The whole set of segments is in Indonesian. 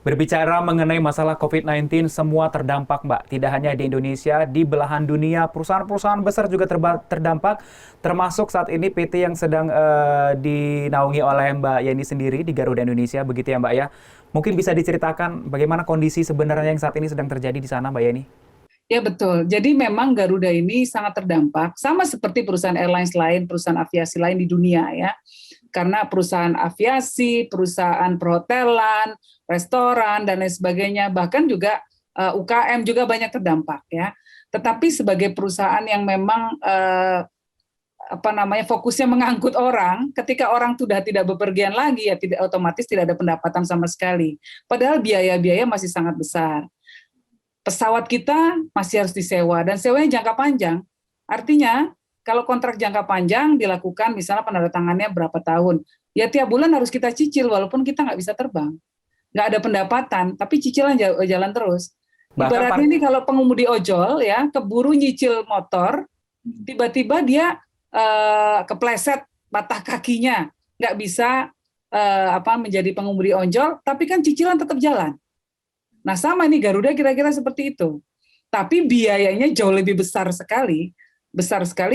Berbicara mengenai masalah COVID-19, semua terdampak, Mbak. Tidak hanya di Indonesia, di belahan dunia, perusahaan-perusahaan besar juga terdampak, termasuk saat ini PT yang sedang dinaungi oleh Mbak Yeni sendiri di Garuda Indonesia, begitu ya, Mbak ya. Mungkin bisa diceritakan bagaimana kondisi sebenarnya yang saat ini sedang terjadi di sana, Mbak Yeni? Ya betul. Jadi memang Garuda ini sangat terdampak, sama seperti perusahaan airlines lain, perusahaan aviasi lain di dunia ya. Karena perusahaan aviasi, perusahaan perhotelan, restoran dan lain sebagainya, bahkan juga UKM juga banyak terdampak ya. Tetapi sebagai perusahaan yang memang fokusnya mengangkut orang, ketika orang sudah tidak bepergian lagi ya tidak otomatis tidak ada pendapatan sama sekali. Padahal biaya-biaya masih sangat besar. Pesawat kita masih harus disewa dan sewanya jangka panjang. Artinya kalau kontrak jangka panjang dilakukan misalnya penandatangannya berapa tahun, ya tiap bulan harus kita cicil walaupun kita nggak bisa terbang. Nggak ada pendapatan, tapi cicilan jalan terus. Ibaratnya ini kalau pengemudi ojol ya keburu nyicil motor, tiba-tiba dia kepleset patah kakinya, nggak bisa menjadi pengemudi ojol, tapi kan cicilan tetap jalan. Nah sama nih Garuda kira-kira seperti itu. Tapi biayanya jauh lebih besar sekali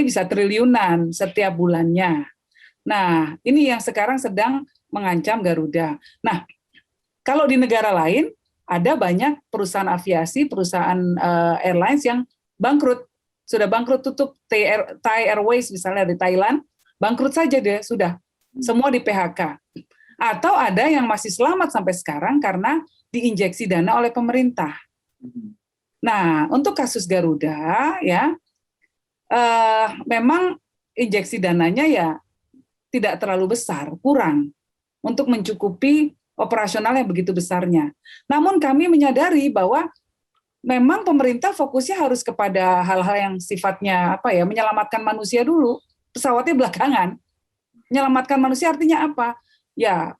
bisa triliunan setiap bulannya. Nah ini yang sekarang sedang mengancam Garuda. Nah kalau di negara lain ada banyak perusahaan aviasi, perusahaan airlines yang bangkrut. Sudah bangkrut tutup, Thai Airways misalnya di Thailand, bangkrut saja deh, sudah. Semua di PHK. Atau ada yang masih selamat sampai sekarang karena diinjeksi dana oleh pemerintah. Nah, untuk kasus Garuda ya memang injeksi dananya ya tidak terlalu besar, kurang untuk mencukupi operasional yang begitu besarnya. Namun kami menyadari bahwa memang pemerintah fokusnya harus kepada hal-hal yang sifatnya menyelamatkan manusia dulu, pesawatnya belakangan. Menyelamatkan manusia artinya apa? Ya,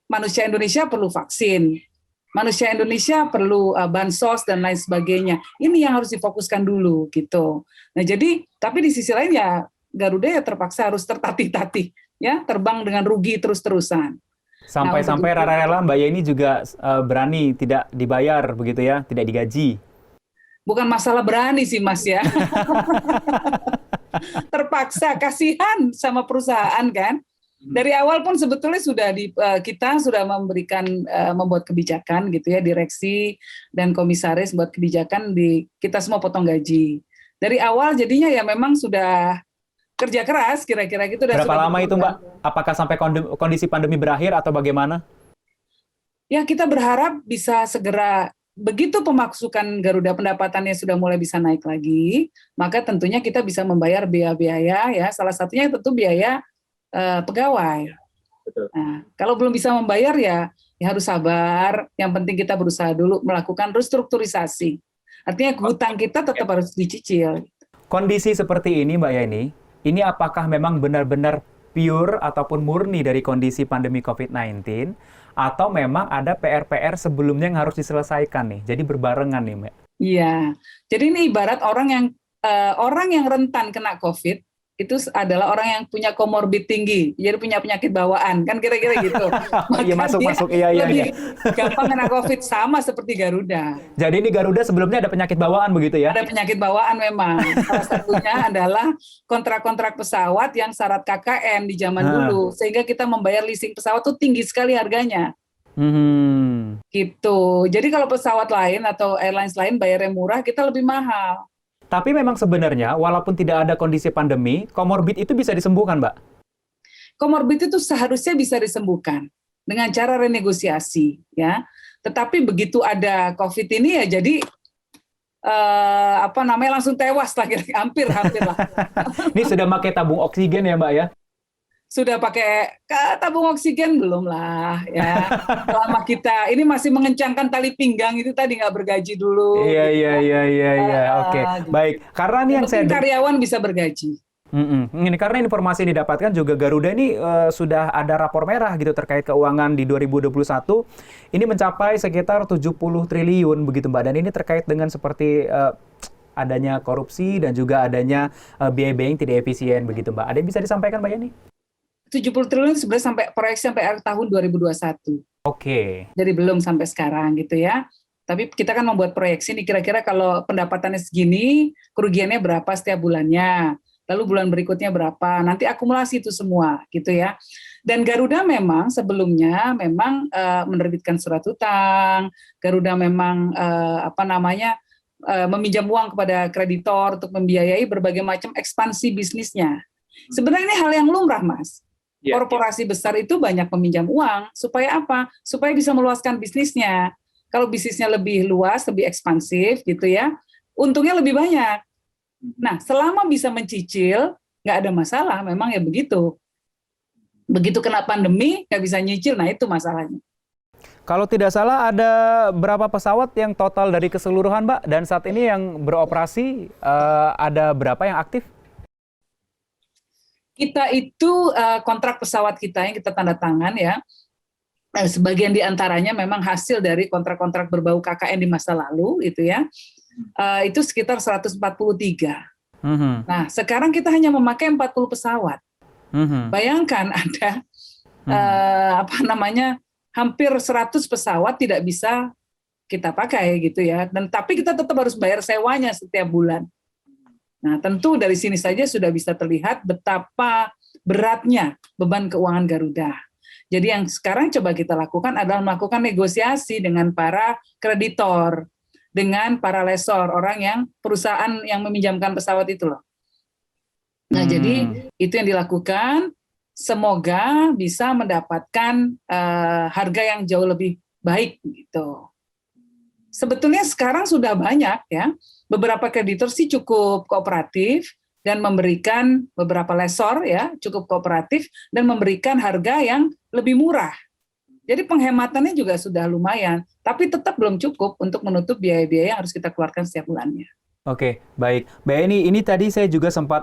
manusia Indonesia perlu vaksin, manusia Indonesia perlu bansos dan lain sebagainya. Ini yang harus difokuskan dulu gitu. Nah jadi, tapi di sisi lain ya Garuda ya terpaksa harus tertatih-tatih, ya terbang dengan rugi terus-terusan. Sampai-sampai rela-rela Mbak Yeni juga berani tidak dibayar begitu ya, tidak digaji. Bukan masalah berani sih Mas ya. Terpaksa, kasihan sama perusahaan kan. Dari awal pun sebetulnya kita sudah membuat kebijakan gitu ya, direksi dan komisaris buat kebijakan kita semua potong gaji. Dari awal jadinya ya memang sudah kerja keras kira-kira gitu. Berapa lama itu Mbak? Apakah sampai kondisi pandemi berakhir atau bagaimana? Ya kita berharap bisa segera, begitu pemasukan Garuda pendapatannya sudah mulai bisa naik lagi, maka tentunya kita bisa membayar biaya-biaya ya, salah satunya tentu biaya pegawai. Betul. Nah, kalau belum bisa membayar ya harus sabar. Yang penting kita berusaha dulu melakukan restrukturisasi. Artinya hutang kita tetap harus dicicil. Kondisi seperti ini Mbak Yeni, ini apakah memang benar-benar pure ataupun murni dari kondisi pandemi COVID-19 atau memang ada PR-PR sebelumnya yang harus diselesaikan nih? Jadi berbarengan nih Mbak. Iya. Jadi ini ibarat orang yang rentan kena COVID itu adalah orang yang punya komorbid tinggi, jadi punya penyakit bawaan, kan kira-kira gitu. Iya masuk, iya. Lebih gampang kena COVID, sama seperti Garuda. Jadi ini Garuda sebelumnya ada penyakit bawaan begitu ya? Ada penyakit bawaan memang. Salah satunya adalah kontrak-kontrak pesawat yang syarat KKN di zaman dulu, sehingga kita membayar leasing pesawat tuh tinggi sekali harganya. Gitu. Jadi kalau pesawat lain atau airlines lain bayarnya murah, kita lebih mahal. Tapi memang sebenarnya, walaupun tidak ada kondisi pandemi, komorbid itu bisa disembuhkan, Mbak? Komorbid itu seharusnya bisa disembuhkan dengan cara renegosiasi, ya. Tetapi begitu ada COVID ini ya jadi langsung tewas lagi, hampir lah. Ini sudah pakai tabung oksigen ya, Mbak ya? Sudah pakai tabung oksigen belum lah ya. Selama kita ini masih mengencangkan tali pinggang itu tadi nggak bergaji dulu. Iya. Oke. Gitu. Baik. Karena ini yang saya karyawan bisa bergaji. Ini karena informasi yang didapatkan juga Garuda ini sudah ada rapor merah gitu terkait keuangan di 2021. Ini mencapai sekitar 70 triliun begitu Mbak. Dan ini terkait dengan seperti adanya korupsi dan juga adanya biaya-biaya yang tidak efisien begitu Mbak. Ada yang bisa disampaikan Mbak Yani? 70 triliun sebenarnya sampai proyeksi sampai akhir tahun 2021. Oke. Jadi belum sampai sekarang gitu ya. Tapi kita kan membuat proyeksi nih kira-kira kalau pendapatannya segini, kerugiannya berapa setiap bulannya. Lalu bulan berikutnya berapa. Nanti akumulasi itu semua gitu ya. Dan Garuda memang sebelumnya memang menerbitkan surat utang. Garuda memang meminjam uang kepada kreditor untuk membiayai berbagai macam ekspansi bisnisnya. Sebenarnya ini hal yang lumrah, Mas. Korporasi besar itu banyak meminjam uang supaya apa? Supaya bisa meluaskan bisnisnya. Kalau bisnisnya lebih luas, lebih ekspansif gitu ya, untungnya lebih banyak. Nah, selama bisa mencicil, nggak ada masalah, memang ya begitu. Begitu kena pandemi, nggak bisa nyicil, nah itu masalahnya. Kalau tidak salah ada berapa pesawat yang total dari keseluruhan, Mbak? Dan saat ini yang beroperasi ada berapa yang aktif? Kita itu kontrak pesawat kita yang kita tanda tangan ya, sebagian diantaranya memang hasil dari kontrak-kontrak berbau KKN di masa lalu itu ya, itu sekitar 143. Nah sekarang kita hanya memakai 40 pesawat. Bayangkan ada hampir 100 pesawat tidak bisa kita pakai gitu ya, dan tapi kita tetap harus bayar sewanya setiap bulan. Nah tentu dari sini saja sudah bisa terlihat betapa beratnya beban keuangan Garuda. Jadi yang sekarang coba kita lakukan adalah melakukan negosiasi dengan para kreditor, dengan para lessor, orang yang perusahaan yang meminjamkan pesawat itu loh. Nah jadi itu yang dilakukan, semoga bisa mendapatkan harga yang jauh lebih baik gitu. Sebetulnya sekarang sudah banyak ya, beberapa kreditor sih cukup kooperatif, dan memberikan beberapa lessor ya cukup kooperatif dan memberikan harga yang lebih murah. Jadi penghematannya juga sudah lumayan, tapi tetap belum cukup untuk menutup biaya-biaya yang harus kita keluarkan setiap bulannya. Oke, baik. Mbak Eni, ini tadi saya juga sempat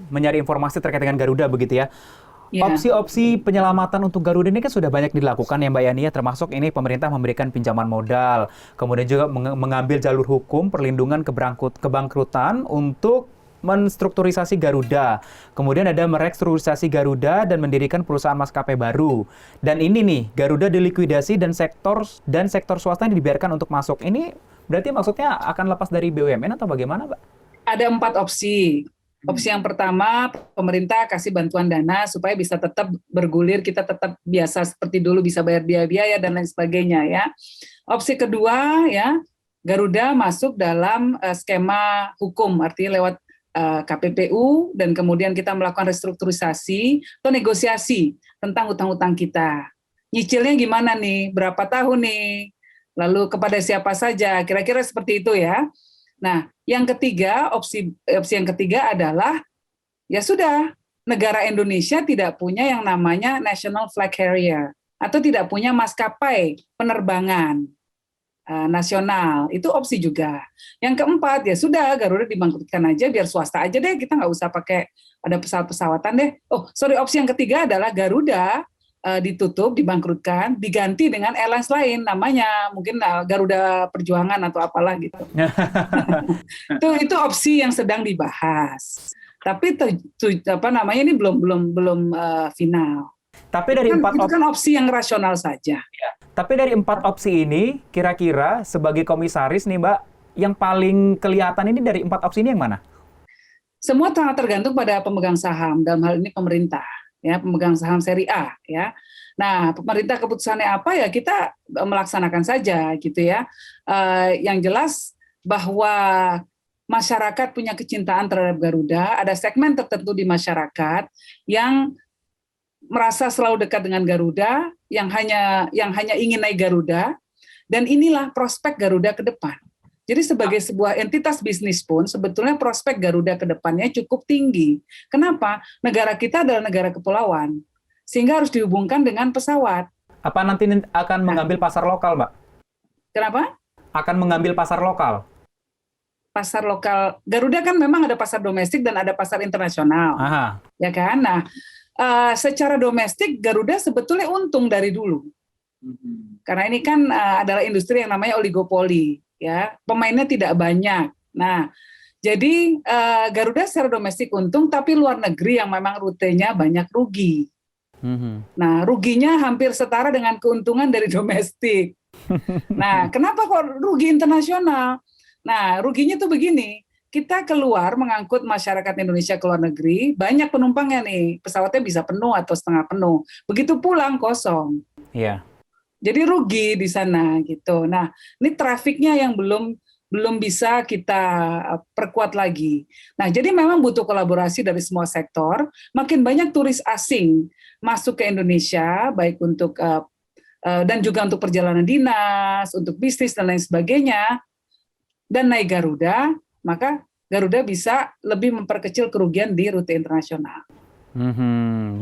mencari informasi terkait dengan Garuda begitu ya. Opsi-opsi penyelamatan untuk Garuda ini kan sudah banyak dilakukan ya Mbak Yani ya, termasuk ini pemerintah memberikan pinjaman modal, kemudian juga mengambil jalur hukum perlindungan kebangkrutan untuk menstrukturisasi Garuda. Kemudian ada merestrukturisasi Garuda dan mendirikan perusahaan maskapai baru. Dan ini nih, Garuda dilikuidasi dan sektor swasta yang dibiarkan untuk masuk. Ini berarti maksudnya akan lepas dari BUMN atau bagaimana, Mbak? Ada 4 opsi. Opsi yang pertama, pemerintah kasih bantuan dana supaya bisa tetap bergulir, kita tetap biasa seperti dulu, bisa bayar biaya-biaya dan lain sebagainya ya. Opsi kedua ya, Garuda masuk dalam skema hukum, artinya lewat KPPU, dan kemudian kita melakukan restrukturisasi atau negosiasi tentang utang-utang kita. Nyicilnya gimana nih, berapa tahun nih, lalu kepada siapa saja, kira-kira seperti itu ya. Nah, yang ketiga, opsi yang ketiga adalah, ya sudah, negara Indonesia tidak punya yang namanya national flag carrier, atau tidak punya maskapai penerbangan nasional, itu opsi juga. Yang keempat, ya sudah, Garuda dibangkrutkan aja, biar swasta aja deh, kita nggak usah pakai ada pesawat-pesawatan deh. Opsi yang ketiga adalah Garuda ditutup, dibangkrutkan, diganti dengan airlines lain, namanya mungkin Garuda Perjuangan atau apalah gitu. Itu opsi yang sedang dibahas. Tapi ini belum final. Tapi dari itu kan opsi yang rasional saja. Tapi dari 4 opsi ini, kira-kira sebagai komisaris nih Mbak, yang paling kelihatan ini dari 4 opsi ini yang mana? Semua sangat tergantung pada pemegang saham, dalam hal ini pemerintah. Ya, pemegang saham seri A ya. Nah, pemerintah keputusannya apa ya kita melaksanakan saja gitu ya. Yang jelas bahwa masyarakat punya kecintaan terhadap Garuda, ada segmen tertentu di masyarakat yang merasa selalu dekat dengan Garuda, yang hanya ingin naik Garuda, dan inilah prospek Garuda ke depan. Jadi sebagai sebuah entitas bisnis pun sebetulnya prospek Garuda ke depannya cukup tinggi. Kenapa? Negara kita adalah negara kepulauan, sehingga harus dihubungkan dengan pesawat. Apa nanti akan mengambil pasar lokal, Mbak? Kenapa? Akan mengambil pasar lokal. Pasar lokal, Garuda kan memang ada pasar domestik dan ada pasar internasional. Aha. Ya kan? Nah, secara domestik Garuda sebetulnya untung dari dulu. Karena ini kan adalah industri yang namanya oligopoli. Ya, pemainnya tidak banyak. Nah, Jadi Garuda secara domestik untung, tapi luar negeri yang memang rutenya banyak rugi. Nah, ruginya hampir setara dengan keuntungan dari domestik. Nah, kenapa kok rugi internasional? Nah, ruginya tuh begini, kita keluar mengangkut masyarakat Indonesia ke luar negeri, banyak penumpangnya nih, pesawatnya bisa penuh atau setengah penuh. Begitu pulang kosong. Iya. Jadi rugi di sana gitu. Nah, ini trafiknya yang belum bisa kita perkuat lagi. Nah, jadi memang butuh kolaborasi dari semua sektor. Makin banyak turis asing masuk ke Indonesia, baik untuk dan juga untuk perjalanan dinas, untuk bisnis dan lain sebagainya, dan naik Garuda, maka Garuda bisa lebih memperkecil kerugian di rute internasional.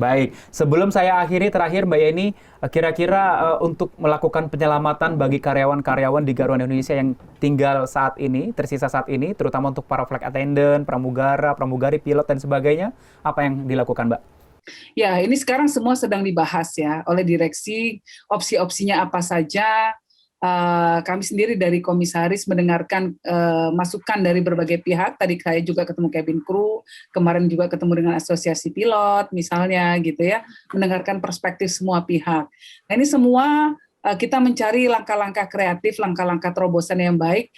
Baik, sebelum saya akhiri terakhir Mbak Yeni, kira-kira untuk melakukan penyelamatan bagi karyawan-karyawan di Garuda Indonesia yang tinggal saat ini, tersisa saat ini, terutama untuk para flight attendant, pramugara, pramugari, pilot dan sebagainya, apa yang dilakukan Mbak? Ya, ini sekarang semua sedang dibahas ya oleh direksi, opsi-opsinya apa saja. Kami sendiri dari komisaris mendengarkan masukan dari berbagai pihak. Tadi saya juga ketemu cabin crew, kemarin juga ketemu dengan asosiasi pilot misalnya gitu ya, mendengarkan perspektif semua pihak. Nah, ini semua kita mencari langkah-langkah kreatif, langkah-langkah terobosan yang baik,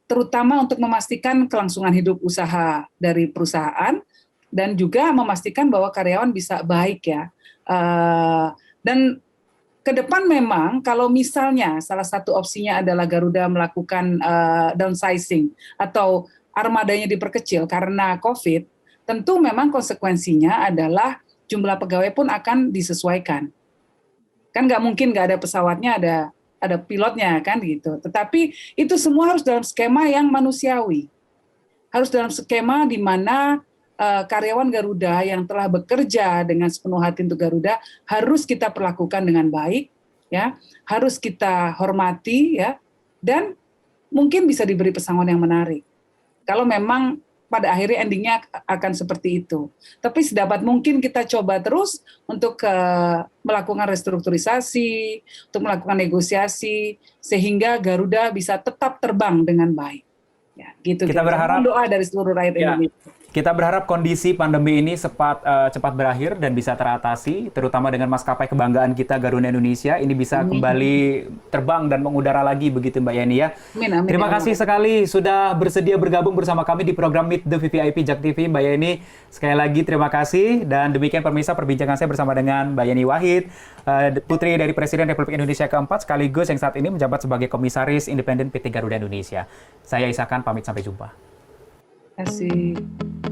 terutama untuk memastikan kelangsungan hidup usaha dari perusahaan, dan juga memastikan bahwa karyawan bisa baik ya. Dan ke depan memang kalau misalnya salah satu opsinya adalah Garuda melakukan downsizing atau armadanya diperkecil karena COVID, tentu memang konsekuensinya adalah jumlah pegawai pun akan disesuaikan. Kan nggak mungkin nggak ada pesawatnya, ada pilotnya kan gitu. Tetapi itu semua harus dalam skema yang manusiawi. Harus dalam skema di mana karyawan Garuda yang telah bekerja dengan sepenuh hati untuk Garuda harus kita perlakukan dengan baik, ya, harus kita hormati, ya, dan mungkin bisa diberi pesangon yang menarik. Kalau memang pada akhirnya endingnya akan seperti itu. Tapi sedapat mungkin kita coba terus untuk melakukan restrukturisasi, untuk melakukan negosiasi, sehingga Garuda bisa tetap terbang dengan baik. Ya, gitu. Kita berharap doa dari seluruh rakyat Indonesia. Kita berharap kondisi pandemi ini cepat berakhir dan bisa teratasi, terutama dengan maskapai kebanggaan kita Garuda Indonesia ini bisa kembali terbang dan mengudara lagi begitu Mbak Yeni ya. Amin, amin, Terima kasih sekali sudah bersedia bergabung bersama kami di program Meet the VVIP Jak TV Mbak Yeni. Sekali lagi terima kasih dan demikian pemirsa perbincangan saya bersama dengan Mbak Yeni Wahid, putri dari Presiden Republik Indonesia keempat sekaligus yang saat ini menjabat sebagai Komisaris Independen PT Garuda Indonesia. Saya Isakan pamit sampai jumpa. Terima kasih.